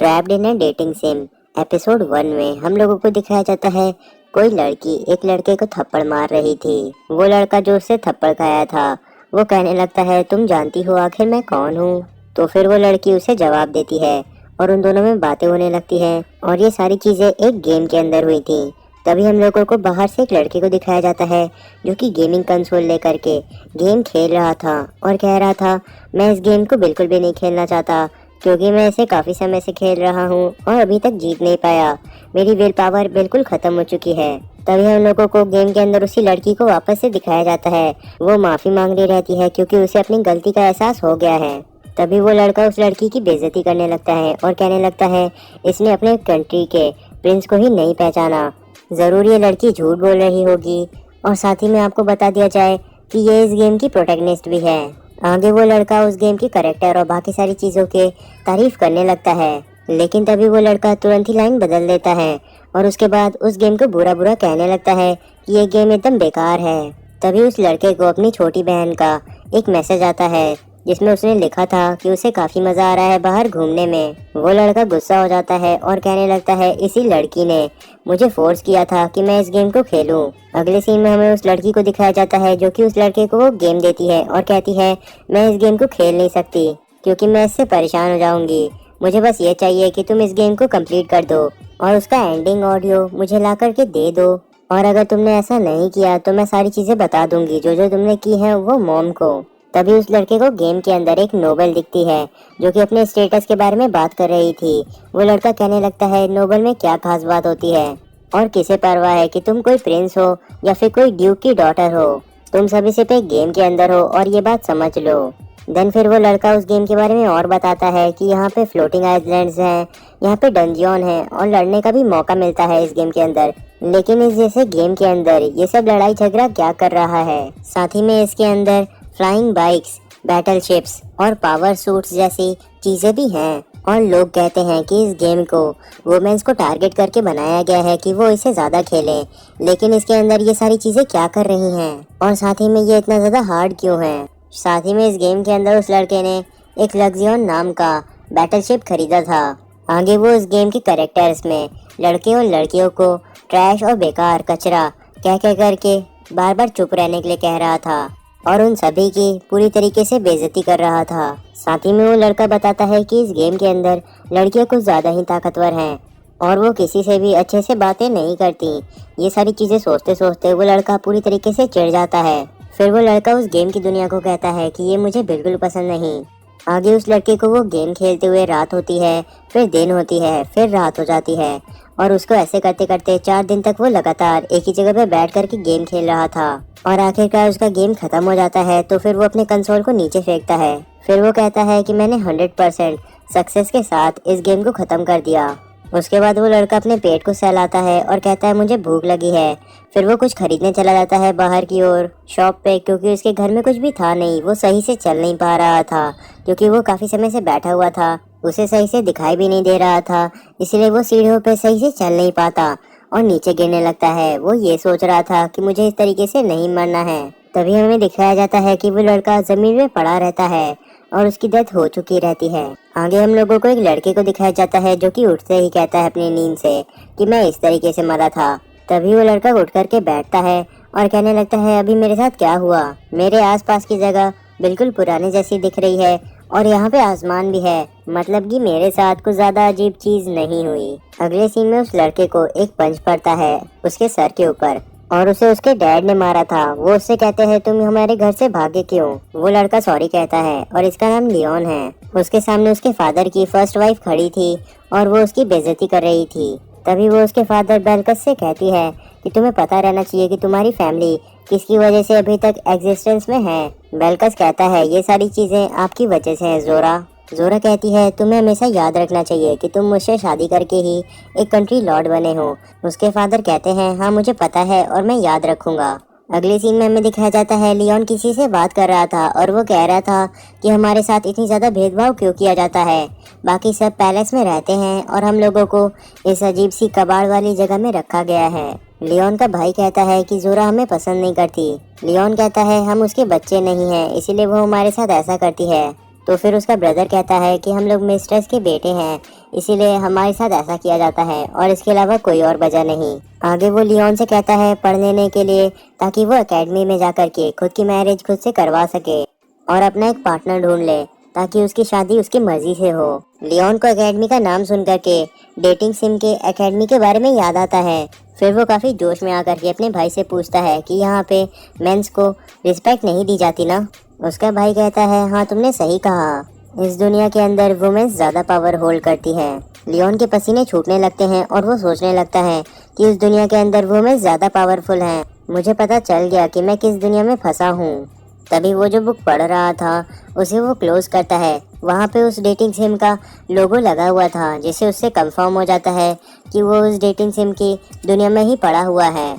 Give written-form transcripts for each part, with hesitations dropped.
Trapped in A dating SIM episode 1 में हम लोगों को दिखाया जाता है कोई लड़की एक लड़के को थप्पड़ मार रही थी। वो लड़का जो उससे थप्पड़ खाया था वो कहने लगता है तुम जानती हो आखिर मैं कौन हूँ। तो फिर वो लड़की उसे जवाब देती है और उन दोनों में बातें होने लगती हैं और ये सारी चीजें एक गेम के अंदर हुई थी। तभी हम लोगों को बाहर से एक लड़के को दिखाया जाता है जो कि गेमिंग कंसोल लेकर के गेम खेल रहा था और कह रहा था मैं इस गेम को बिल्कुल भी नहीं खेलना चाहता क्योंकि मैं इसे काफ़ी समय से खेल रहा हूँ और अभी तक जीत नहीं पाया। मेरी विल पावर बिल्कुल ख़त्म हो चुकी है। तभी हम लोगों को गेम के अंदर उसी लड़की को वापस से दिखाया जाता है। वो माफ़ी मांग रही रहती है क्योंकि उसे अपनी गलती का एहसास हो गया है। तभी वो लड़का उस लड़की की बेइज्जती करने लगता है और कहने लगता है इसने अपने कंट्री के प्रिंस को ही नहीं पहचाना, ज़रूर ये लड़की झूठ बोल रही होगी। और साथ ही में आपको बता दिया जाए कि ये इस गेम की प्रोटैगनिस्ट भी है। आगे वो लड़का उस गेम की कैरेक्टर और बाकी सारी चीज़ों के तारीफ करने लगता है, लेकिन तभी वो लड़का तुरंत ही लाइन बदल देता है और उसके बाद उस गेम को बुरा बुरा कहने लगता है कि ये गेम एकदम बेकार है। तभी उस लड़के को अपनी छोटी बहन का एक मैसेज आता है जिसमें उसने लिखा था कि उसे काफ़ी मज़ा आ रहा है बाहर घूमने में। वो लड़का गुस्सा हो जाता है और कहने लगता है इसी लड़की ने मुझे फोर्स किया था कि मैं इस गेम को खेलूं। अगले सीन में हमें उस लड़की को दिखाया जाता है जो कि उस लड़के को वो गेम देती है और कहती है मैं इस गेम को खेल नहीं सकती क्योंकि मैं इससे परेशान हो जाऊंगी। मुझे बस ये चाहिए कि तुम इस गेम को कंप्लीट कर दो और उसका एंडिंग ऑडियो मुझे ला करके दे दो, और अगर तुमने ऐसा नहीं किया तो मैं सारी चीज़ें बता दूंगी जो जो तुमने की है वो मॉम को। तभी उस लड़के को गेम के अंदर एक नोबल दिखती है जो कि अपने स्टेटस के बारे में बात कर रही थी। वो लड़का कहने लगता है नोबल में क्या खास बात होती है और किसे परवाह है कि तुम कोई प्रिंस हो या फिर कोई ड्यूक की डॉटर हो, तुम सभी सिर्फ एक गेम के अंदर हो और ये बात समझ लो। देन फिर वो लड़का उस गेम के बारे में और बताता है कि यहाँ पे फ्लोटिंग आइलैंड्स हैं, यहाँ पे डंजियन है और लड़ने का भी मौका मिलता है इस गेम के अंदर। लेकिन इस जैसे गेम के अंदर ये सब लड़ाई झगड़ा क्या कर रहा है। साथ ही में इसके अंदर फ्लाइंग बाइक्स, बैटल शिप्स और पावर सूट्स जैसी चीज़ें भी हैं और लोग कहते हैं कि इस गेम को वुमेन्स को टारगेट करके बनाया गया है कि वो इसे ज़्यादा खेलें। लेकिन इसके अंदर ये सारी चीज़ें क्या कर रही हैं और साथ ही में ये इतना ज़्यादा हार्ड क्यों है। साथ ही में इस गेम के अंदर उस लड़के ने एक लग्जियन नाम का बैटल शिप खरीदा था। आगे वो इस गेम के कैरेक्टर्स में लड़के और लड़कियों को ट्रैश और बेकार कचरा कह करके बार बार चुप रहने के लिए कह रहा था और उन सभी की पूरी तरीके से बेइज्जती कर रहा था। साथ ही में वो लड़का बताता है कि इस गेम के अंदर लड़कियां कुछ ज़्यादा ही ताकतवर हैं और वो किसी से भी अच्छे से बातें नहीं करती। ये सारी चीज़ें सोचते सोचते वो लड़का पूरी तरीके से चिढ़ जाता है। फिर वो लड़का उस गेम की दुनिया को कहता है कि ये मुझे बिल्कुल पसंद नहीं। आगे उस लड़के को वो गेम खेलते हुए रात होती है, फिर दिन होती है, फिर रात हो जाती है और उसको ऐसे करते करते 4 दिन तक वो लगातार एक ही जगह पे बैठ कर के गेम खेल रहा था और आखिरकार उसका गेम खत्म हो जाता है। तो फिर वो अपने कंसोल को नीचे फेंकता है। फिर वो कहता है कि मैंने 100% सक्सेस के साथ इस गेम को ख़त्म कर दिया। उसके बाद वो लड़का अपने पेट को सहलाता है और कहता है मुझे भूख लगी है। फिर वो कुछ खरीदने चला जाता है बाहर की ओर शॉप पे, क्योंकि उसके घर में कुछ भी था नहीं। वो सही से चल नहीं पा रहा था क्योंकि वो काफ़ी समय से बैठा हुआ था, उसे सही से दिखाई भी नहीं दे रहा था, इसलिए वो सीढ़ियों पे सही से चल नहीं पाता और नीचे गिरने लगता है। वो ये सोच रहा था कि मुझे इस तरीके से नहीं मरना है। तभी हमें दिखाया जाता है कि वो लड़का ज़मीन में पड़ा रहता है और उसकी डेथ हो चुकी रहती है। आगे हम लोगों को एक लड़के को दिखाया जाता है जो कि उठते ही कहता है अपनी नींद से कि मैं इस तरीके से मरा था। तभी वो लड़का उठ करके बैठता है और कहने लगता है अभी मेरे साथ क्या हुआ। मेरे आसपास की जगह बिल्कुल पुराने जैसी दिख रही है और यहाँ पे आसमान भी है, मतलब कि मेरे साथ कुछ ज़्यादा अजीब चीज़ नहीं हुई। अगले सीन में उस लड़के को एक पंच पड़ता है उसके सर के ऊपर और उसे उसके डैड ने मारा था। वो उससे कहते हैं तुम हमारे घर से भागे क्यों। वो लड़का सॉरी कहता है और इसका नाम लियोन है। उसके सामने उसके फादर की फर्स्ट वाइफ खड़ी थी और वो उसकी बेइज्जती कर रही थी। तभी वो उसके फादर बेल्कस से कहती है कि तुम्हें पता रहना चाहिए कि तुम्हारी फैमिली किसकी वजह से अभी तक एग्जिस्टेंस में है। बेल्कस कहता है ये सारी चीज़ें आपकी वजह से है जोरा। जोरा कहती है तुम्हें हमेशा याद रखना चाहिए कि तुम मुझसे शादी करके ही एक कंट्री लॉर्ड बने हो। उसके फादर कहते हैं हाँ मुझे पता है और मैं याद रखूंगा। अगले सीन में हमें दिखाया जाता है लियोन किसी से बात कर रहा था और वो कह रहा था कि हमारे साथ इतनी ज़्यादा भेदभाव क्यों किया जाता है। बाकी सब पैलेस में रहते हैं और हम लोगों को इस अजीब सी कबाड़ वाली जगह में रखा गया है। लियोन का भाई कहता है कि जोरा हमें पसंद नहीं करती। लियोन कहता है हम उसके बच्चे नहीं हैं, इसीलिए वो हमारे साथ ऐसा करती है। तो फिर उसका ब्रदर कहता है कि हम लोग मिस्ट्रेस के बेटे हैं, इसीलिए हमारे साथ ऐसा किया जाता है और इसके अलावा कोई और वजह नहीं। आगे वो लियोन से कहता है पढ़ लेने के लिए, ताकि वो एकेडमी में जाकर के खुद की मैरिज खुद से करवा सके और अपना एक पार्टनर ढूंढ ले, ताकि उसकी शादी उसकी मर्जी से हो। लियोन को एकेडमी का नाम सुन करके डेटिंग सिम के एकेडमी के बारे में याद आता है। फिर वो काफी जोश में आकर के अपने भाई से पूछता है कि यहाँ पे मेंस को रिस्पेक्ट नहीं दी जाती ना। उसका भाई कहता है हाँ तुमने सही कहा, इस दुनिया के अंदर वुमेन्स ज्यादा पावर होल्ड करती है। लियोन के पसीने छूटने लगते हैं और वो सोचने लगता है कि इस दुनिया के अंदर वुमेन्स ज्यादा पावरफुल हैं। मुझे पता चल गया कि मैं किस दुनिया में फंसा हूँ। तभी वो जो बुक पढ़ रहा था उसे वो क्लोज करता है। वहाँ पे उस डेटिंग सिम का लोगो लगा हुआ था, जिससे उससे कंफर्म हो जाता है कि वो उस डेटिंग सिम की दुनिया में ही पड़ा हुआ है।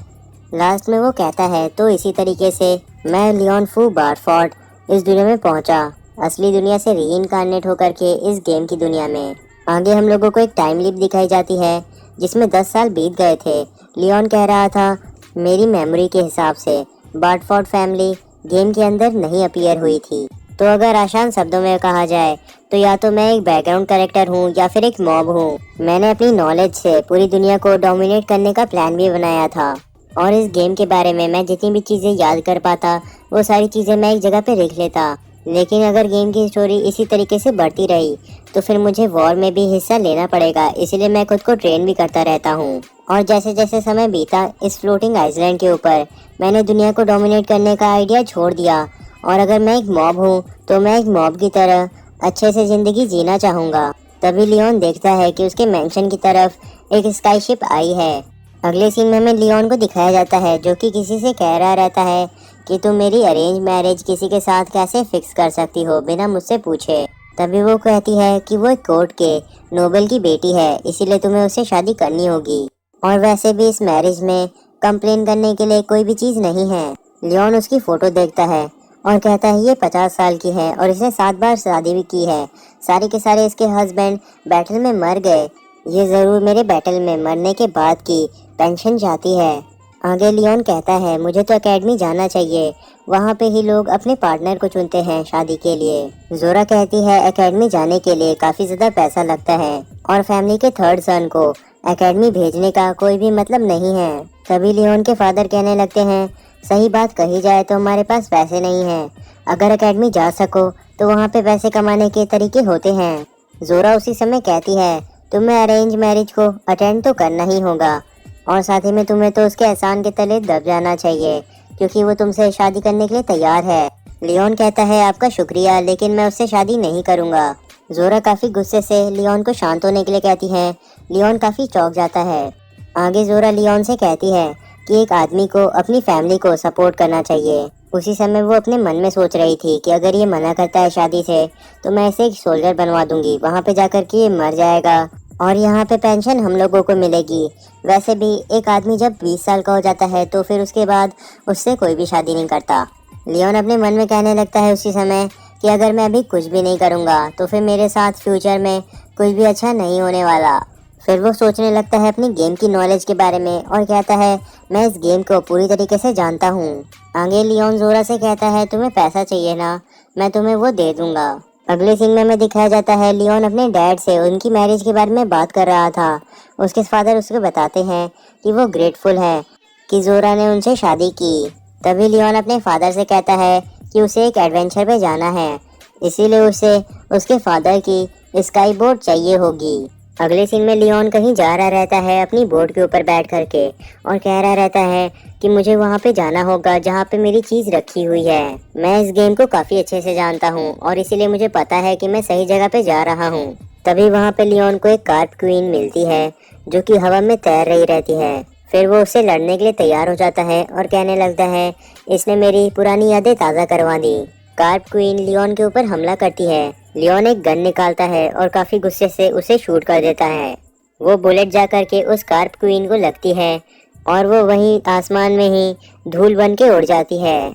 लास्ट में वो कहता है तो इसी तरीके से मैं लियोन फू बारफोर्ड इस दुनिया में पहुंचा, असली दुनिया से रीइंकार्नेट होकर के इस गेम की दुनिया में। आगे हम लोगों को एक टाइम लिप दिखाई जाती है जिसमें 10 साल बीत गए थे। लियोन कह रहा था मेरी मेमोरी के हिसाब से बारफोर्ड फैमिली गेम के अंदर नहीं अपीयर हुई थी। तो अगर आसान शब्दों में कहा जाए तो या तो मैं एक बैकग्राउंड कैरेक्टर हूँ या फिर एक मॉब हूँ। मैंने अपनी नॉलेज से पूरी दुनिया को डोमिनेट करने का प्लान भी बनाया था और इस गेम के बारे में मैं जितनी भी चीज़ें याद कर पाता वो सारी चीज़ें मैं एक जगह पे लिख लेता। लेकिन अगर गेम की स्टोरी इसी तरीके से बढ़ती रही तो फिर मुझे वॉर में भी हिस्सा लेना पड़ेगा, इसलिए मैं खुद को ट्रेन भी करता रहता हूँ। और जैसे जैसे समय बीता इस फ्लोटिंग आइलैंड के ऊपर मैंने दुनिया को डोमिनेट करने का आइडिया छोड़ दिया और अगर मैं एक मॉब हूँ तो मैं एक मॉब की तरह अच्छे से ज़िंदगी जीना चाहूँगा। तभी लियोन देखता है कि उसके मैंशन की तरफ एक स्काईशिप आई है। अगले सीन में हमें लियोन को दिखाया जाता है जो कि किसी से कह रहा रहता है कि तुम मेरी अरेंज मैरिज किसी के साथ कैसे फिक्स कर सकती हो बिना मुझसे पूछे। तभी वो कहती है कि वो एक कोर्ट के नोबल की बेटी है, इसीलिए तुम्हें उससे शादी करनी होगी और वैसे भी इस मैरिज में कंप्लेन करने के लिए कोई भी चीज़ नहीं है। लियोन उसकी फ़ोटो देखता है और कहता है ये 50 साल की है और इसने 7 बार शादी भी की है। सारे के सारे इसके हस्बैंड बैटल में मर गए, ये ज़रूर मेरे बैटल में मरने के बाद की पेंशन चाहती है। आगे लियोन कहता है मुझे तो एकेडमी जाना चाहिए, वहाँ पे ही लोग अपने पार्टनर को चुनते हैं शादी के लिए। जोरा कहती है एकेडमी जाने के लिए काफ़ी ज़्यादा पैसा लगता है और फैमिली के थर्ड सन को एकेडमी भेजने का कोई भी मतलब नहीं है। तभी लियोन के फादर कहने लगते हैं सही बात कही जाए तो हमारे पास पैसे नहीं हैं, अगर एकेडमी जा सको तो वहाँ पे पैसे कमाने के तरीके होते हैं। जोरा उसी समय कहती है तुम्हें अरेंज मैरिज को अटेंड तो करना ही होगा और साथ ही में तुम्हें तो उसके एहसान के तले दब जाना चाहिए क्योंकि वो तुमसे शादी करने के लिए तैयार है। लियोन कहता है आपका शुक्रिया, लेकिन मैं उससे शादी नहीं करूँगा। जोरा काफ़ी गुस्से से लियोन को शांत होने के लिए कहती है। लियोन काफ़ी चौंक जाता है। आगे जोरा लियोन से कहती है कि एक आदमी को अपनी फैमिली को सपोर्ट करना चाहिए। उसी समय वो अपने मन में सोच रही थी कि अगर ये मना करता है शादी से तो मैं इसे एक सोल्जर बनवा दूंगी, वहाँ पे जाकर के ये मर जाएगा और यहाँ पे पेंशन हम लोगों को मिलेगी। वैसे भी एक आदमी जब 20 साल का हो जाता है तो फिर उसके बाद उससे कोई भी शादी नहीं करता। लियोन अपने मन में कहने लगता है उसी समय कि अगर मैं अभी कुछ भी नहीं करूँगा तो फिर मेरे साथ फ्यूचर में कुछ भी अच्छा नहीं होने वाला। फिर वो सोचने लगता है अपनी गेम की नॉलेज के बारे में और कहता है मैं इस गेम को पूरी तरीके से जानता हूँ। आगे लियोन जोरा से कहता है तुम्हें पैसा चाहिए ना, मैं तुम्हें वो दे दूंगा। अगले सीन में हमें दिखाया जाता है लियोन अपने डैड से उनकी मैरिज के बारे में बात कर रहा था। उसके फादर उसको बताते हैं कि वो ग्रेटफुल है कि जोरा ने उनसे शादी की। तभी लियोन अपने फादर से कहता है कि उसे एक एडवेंचर पे जाना है, इसीलिए उसे उसके फादर की स्काई बोट चाहिए होगी। अगले सीन में लियोन कहीं जा रहा रहता है अपनी बोट के ऊपर बैठ करके और कह रहा रहता है कि मुझे वहाँ पे जाना होगा जहाँ पे मेरी चीज़ रखी हुई है। मैं इस गेम को काफ़ी अच्छे से जानता हूँ और इसीलिए मुझे पता है कि मैं सही जगह पे जा रहा हूँ। तभी वहाँ पे लियोन को एक कार्प क्वीन मिलती है जो कि हवा में तैर रही रहती है। फिर वो उससे लड़ने के लिए तैयार हो जाता है और कहने लगता है इसने मेरी पुरानी यादें ताज़ा करवा दी। कार्प क्वीन लियोन के ऊपर हमला करती है। लियोन एक गन निकालता है और काफ़ी गुस्से से उसे शूट कर देता है। वो बुलेट जा करके उस कार्प क्वीन को लगती है और वो वहीं आसमान में ही धूल बन के उड़ जाती है।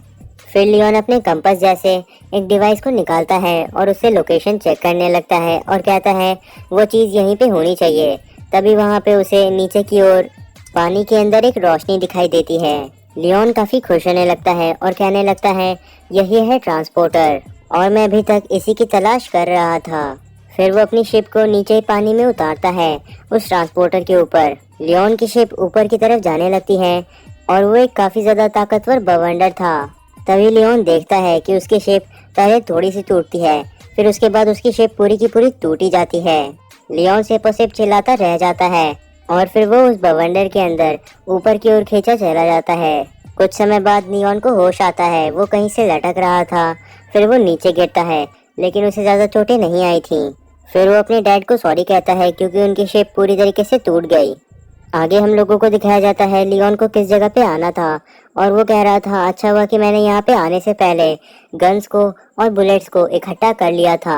फिर लियोन अपने कंपास जैसे एक डिवाइस को निकालता है और उससे लोकेशन चेक करने लगता है और कहता है वो चीज़ यहीं पे होनी चाहिए। तभी वहाँ पे उसे नीचे की ओर पानी के अंदर एक रोशनी दिखाई देती है। लियोन काफ़ी खुश होने लगता है और कहने लगता है यही है ट्रांसपोर्टर। और मैं अभी तक इसी की तलाश कर रहा था। फिर वो अपनी शिप को नीचे पानी में उतारता है उस ट्रांसपोर्टर के ऊपर। लियोन की शिप ऊपर की तरफ जाने लगती है और वो एक काफी ज्यादा ताकतवर बवंडर था। तभी लियोन देखता है कि उसकी शिप पहले थोड़ी सी टूटती है, फिर उसके बाद उसकी शिप पूरी की पूरी टूटी जाती है। लियोन सिप और सिप चिल्लाता रह जाता है और फिर वो उस बवंडर के अंदर ऊपर की ओर खींचा चला जाता है। कुछ समय बाद लियोन को होश आता है। वो कहीं से लटक रहा था, फिर वो नीचे गिरता है, लेकिन उसे ज्यादा चोटें नहीं आई थी। फिर वो अपने डैड को सॉरी कहता है क्योंकि उनकी शिप पूरी तरीके से टूट गई। आगे हम लोगों को दिखाया जाता है लियोन को किस जगह पे आना था और वो कह रहा था अच्छा हुआ कि मैंने यहाँ पे आने से पहले गन्स को और बुलेट्स को इकट्ठा कर लिया था।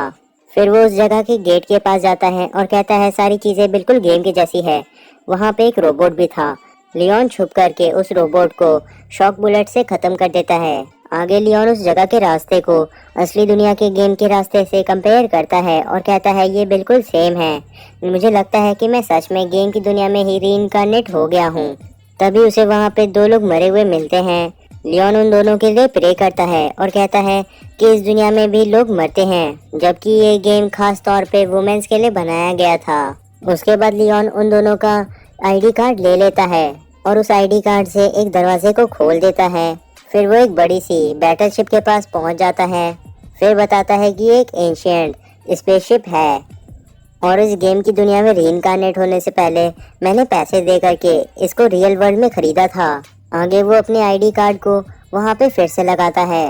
फिर वो उस जगह के गेट के पास जाता है और कहता है सारी चीजें बिल्कुल गेम की जैसी है। वहाँ पे एक रोबोट भी था। लियोन छुप करके उस रोबोट को शॉक बुलेट से खत्म कर देता है। आगे लियोन उस जगह के रास्ते को असली दुनिया के गेम के रास्ते से कंपेयर करता है और कहता है ये बिल्कुल सेम है। मुझे लगता है कि मैं सच में गेम की दुनिया में ही रीइंकार्नेट हो गया हूँ। तभी उसे वहाँ पे दो लोग मरे हुए मिलते हैं। लियोन उन दोनों के लिए प्रे करता है और कहता है कि इस दुनिया में भी लोग मरते हैं, जबकि ये गेम खास तौर पे वुमेन्स के लिए बनाया गया था। उसके बाद लियोन उन दोनों का आईडी कार्ड ले लेता है और उस आईडी कार्ड से एक दरवाजे को खोल देता है। फिर वो एक बड़ी सी बैटलशिप के पास पहुंच जाता है। फिर बताता है कि ये एक एंशिएंट स्पेसशिप है और इस गेम की दुनिया में रीइंकार्नेट होने से पहले मैंने पैसे दे करके इसको रियल वर्ल्ड में खरीदा था। आगे वो अपने आईडी कार्ड को वहाँ पे फिर से लगाता है।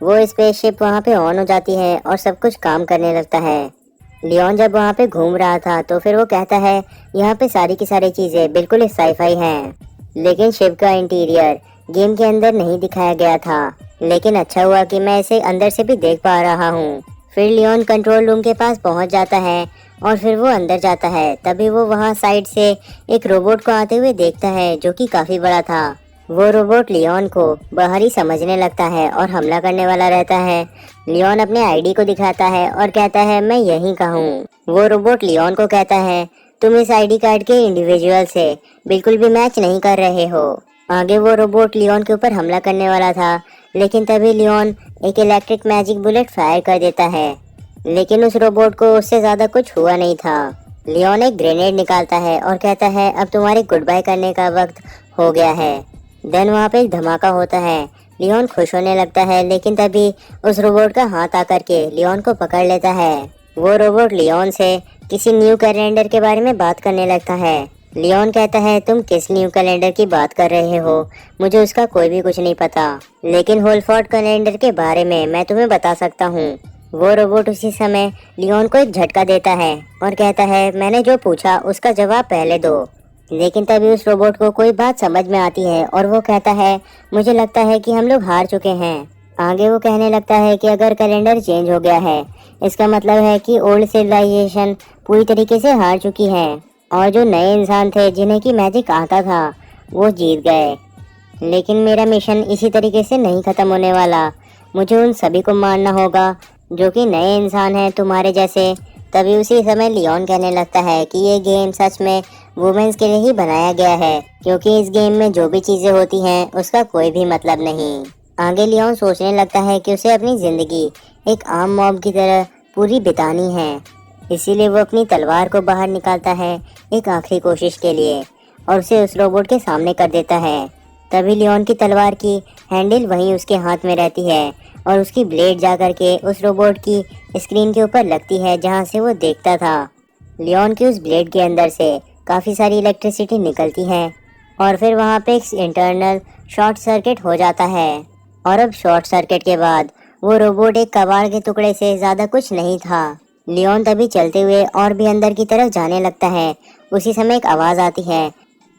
वो स्पेसशिप वहाँ पे ऑन हो जाती है और सब कुछ काम करने लगता है। लियोन जब वहाँ पे घूम रहा था तो फिर वो कहता है यहाँ पे सारी की सारी चीजें बिल्कुल साईफाई हैं, लेकिन शिप का इंटीरियर गेम के अंदर नहीं दिखाया गया था। लेकिन अच्छा हुआ कि मैं इसे अंदर से भी देख पा रहा हूँ। फिर लियोन कंट्रोल रूम के पास पहुँच जाता है और फिर वो अंदर जाता है। तभी वो वहाँ साइड से एक रोबोट को आते हुए देखता है जो कि काफी बड़ा था। वो रोबोट लियोन को बाहरी समझने लगता है और हमला करने वाला रहता है। लियोन अपने आईडी को दिखाता है और कहता है मैं यहीं का हूँ। वो रोबोट लियोन को कहता है तुम इस आईडी कार्ड के इंडिविजुअल से बिल्कुल भी मैच नहीं कर रहे हो। आगे वो रोबोट लियोन के ऊपर हमला करने वाला था, लेकिन तभी लियोन एक इलेक्ट्रिक मैजिक बुलेट फायर कर देता है, लेकिन उस रोबोट को उससे ज्यादा कुछ हुआ नहीं था। लियोन एक ग्रेनेड निकालता है और कहता है अब तुम्हारे गुड बाय करने का वक्त हो गया है। देन वहाँ पे एक धमाका होता है। लियोन खुश होने लगता है, लेकिन तभी उस रोबोट का हाथ आकर के लियोन को पकड़ लेता है। वो रोबोट लियोन से किसी न्यू कैलेंडर के बारे में बात करने लगता है। लियोन कहता है तुम किस न्यू कैलेंडर की बात कर रहे हो, मुझे उसका कोई भी कुछ नहीं पता, लेकिन होलफोर्ड कैलेंडर के बारे में मैं तुम्हें बता सकता हूँ। वो रोबोट उसी समय लियोन को एक झटका देता है और कहता है मैंने जो पूछा उसका जवाब पहले दो। लेकिन तभी उस रोबोट को कोई बात समझ में आती है और वो कहता है मुझे लगता है कि हम लोग हार चुके हैं। आगे वो कहने लगता है कि अगर कैलेंडर चेंज हो गया है इसका मतलब है कि ओल्ड सिविलाइजेशन पूरी तरीके से हार चुकी है और जो नए इंसान थे जिन्हें की मैजिक आता था वो जीत गए। लेकिन मेरा मिशन इसी तरीके से नहीं खत्म होने वाला, मुझे उन सभी को मारना होगा जो कि नए इंसान हैं तुम्हारे जैसे। तभी उसी समय लियोन कहने लगता है कि ये गेम सच में वुमेन्स के लिए ही बनाया गया है, क्योंकि इस गेम में जो भी चीजें होती हैं उसका कोई भी मतलब नहीं। आगे लियोन सोचने लगता है कि उसे अपनी जिंदगी एक आम मॉब की तरह पूरी बितानी है, इसीलिए वो अपनी तलवार को बाहर निकालता है एक आखिरी कोशिश के लिए और उसे उस रोबोट के सामने कर देता है। तभी लियोन की तलवार की हैंडल वहीं उसके हाथ में रहती है और उसकी ब्लेड जाकर के उस रोबोट की स्क्रीन के ऊपर लगती है जहां से वो देखता था। लियोन की उस ब्लेड के अंदर से काफ़ी सारी इलेक्ट्रिसिटी निकलती है और फिर वहां पे एक इंटरनल शॉर्ट सर्किट हो जाता है। और अब शॉर्ट सर्किट के बाद वो रोबोट एक कबाड़ के टुकड़े से ज़्यादा कुछ नहीं था। लियोन तभी चलते हुए और भी अंदर की तरफ जाने लगता है। उसी समय एक आवाज़ आती है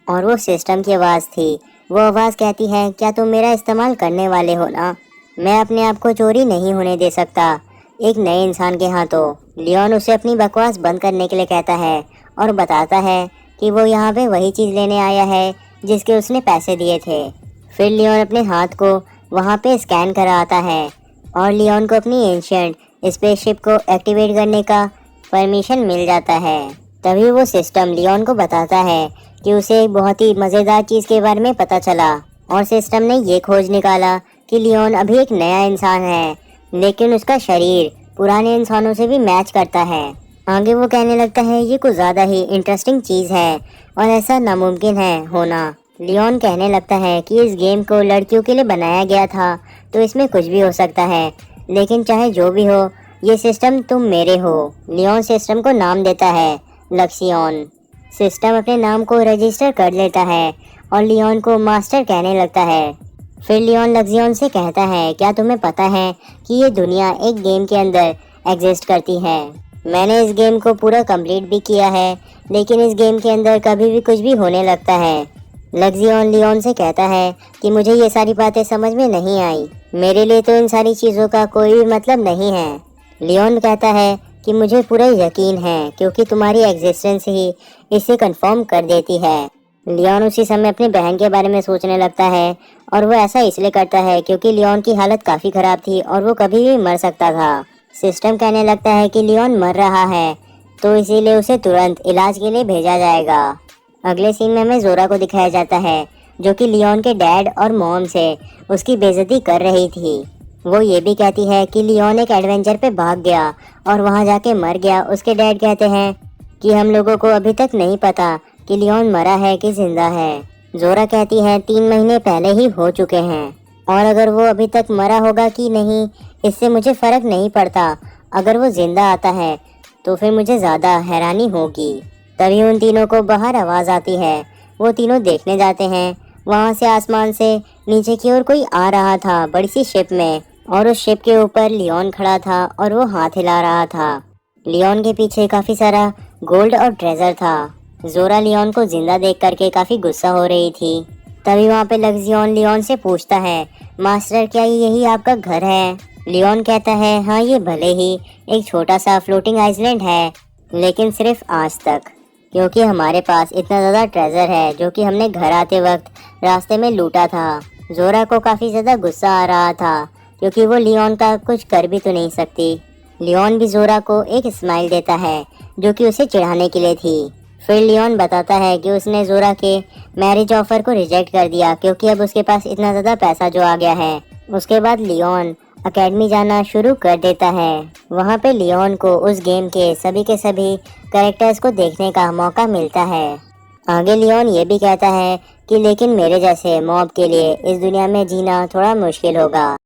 और वो सिस्टम की आवाज़ थी। वो आवाज़ कहती है क्या तुम मेरा इस्तेमाल करने वाले हो ना, मैं अपने आप को चोरी नहीं होने दे सकता एक नए इंसान के हाथों। लियोन उसे अपनी बकवास बंद करने के लिए कहता है और बताता है कि वो यहाँ पे वही चीज़ लेने आया है जिसके उसने पैसे दिए थे। फिर लियोन अपने हाथ को वहाँ पे स्कैन कराता है और लियोन को अपनी एंशिएंट स्पेसशिप को एक्टिवेट करने का परमिशन मिल जाता है। तभी वो सिस्टम लियोन को बताता है कि उसे एक बहुत ही मज़ेदार चीज़ के बारे में पता चला और सिस्टम ने ये खोज निकाला कि लियोन अभी एक नया इंसान है लेकिन उसका शरीर पुराने इंसानों से भी मैच करता है। आगे वो कहने लगता है ये कुछ ज़्यादा ही इंटरेस्टिंग चीज़ है और ऐसा नामुमकिन है होना। लियोन कहने लगता है कि इस गेम को लड़कियों के लिए बनाया गया था, तो इसमें कुछ भी हो सकता है, लेकिन चाहे जो भी हो ये सिस्टम तुम मेरे हो। लियोन सिस्टम को नाम देता है लक्सियन। सिस्टम अपने नाम को रजिस्टर कर लेता है और लियोन को मास्टर कहने लगता है। फिर लियोन लक्सियन से कहता है क्या तुम्हें पता है कि ये दुनिया एक गेम के अंदर एग्जिस्ट करती है। मैंने इस गेम को पूरा कंप्लीट भी किया है, लेकिन इस गेम के अंदर कभी भी कुछ भी होने लगता है। लक्सियन लियोन से कहता है कि मुझे ये सारी बातें समझ में नहीं आई, मेरे लिए तो इन सारी चीज़ों का कोई भी मतलब नहीं है। लियोन कहता है कि मुझे पूरा यकीन है क्योंकि तुम्हारी एग्जिस्टेंस ही इसे कंफर्म कर देती है। लियोन उसी समय अपनी बहन के बारे में सोचने लगता है और वो ऐसा इसलिए करता है क्योंकि लियोन की हालत काफ़ी ख़राब थी और वो कभी भी मर सकता था। सिस्टम कहने लगता है कि लियोन मर रहा है, तो इसीलिए उसे तुरंत इलाज के लिए भेजा जाएगा। अगले सीन में हमें जोरा को दिखाया जाता है जो कि लियोन के डैड और मॉम से उसकी बेइज्जती कर रही थी। वो ये भी कहती है कि लियोन एक एडवेंचर पे भाग गया और वहाँ जाके मर गया। उसके डैड कहते हैं कि हम लोगों को अभी तक नहीं पता कि लियोन मरा है कि जिंदा है। जोरा कहती है 3 महीने पहले ही हो चुके हैं और अगर वो अभी तक मरा होगा कि नहीं इससे मुझे फर्क नहीं पड़ता, अगर वो जिंदा आता है तो फिर मुझे ज़्यादा हैरानी होगी। तभी उन तीनों को बाहर आवाज़ आती है। वो तीनों देखने जाते हैं। वहाँ से आसमान से नीचे की ओर कोई आ रहा था बड़ी सी शिप में, और उस शिप के ऊपर लियोन खड़ा था और वो हाथ हिला रहा था। लियोन के पीछे काफ़ी सारा गोल्ड और ट्रेजर था। जोरा लियोन को जिंदा देख करके काफ़ी गुस्सा हो रही थी। तभी वहाँ पे लक्सियन लियोन से पूछता है मास्टर क्या यही आपका घर है। लियोन कहता है हाँ ये भले ही एक छोटा सा फ्लोटिंग आइसलैंड है, लेकिन सिर्फ आज तक, क्योंकि हमारे पास इतना ज़्यादा ट्रेजर है जो कि हमने घर आते वक्त रास्ते में लूटा था। जोरा को काफ़ी ज़्यादा गुस्सा आ रहा था क्योंकि वो लियोन का कुछ कर भी तो नहीं सकती। लियोन भी जोरा को एक स्माइल देता है जो कि उसे चिढ़ाने के लिए थी। फिर लियोन बताता है कि उसने जोरा के मैरिज ऑफर को रिजेक्ट कर दिया क्योंकि अब उसके पास इतना ज़्यादा पैसा जो आ गया है। उसके बाद लियोन अकेडमी जाना शुरू कर देता है। वहाँ पे लियोन को उस गेम के सभी कैरेक्टर्स को देखने का मौका मिलता है। आगे लियोन ये भी कहता है कि लेकिन मेरे जैसे मॉब के लिए इस दुनिया में जीना थोड़ा मुश्किल होगा।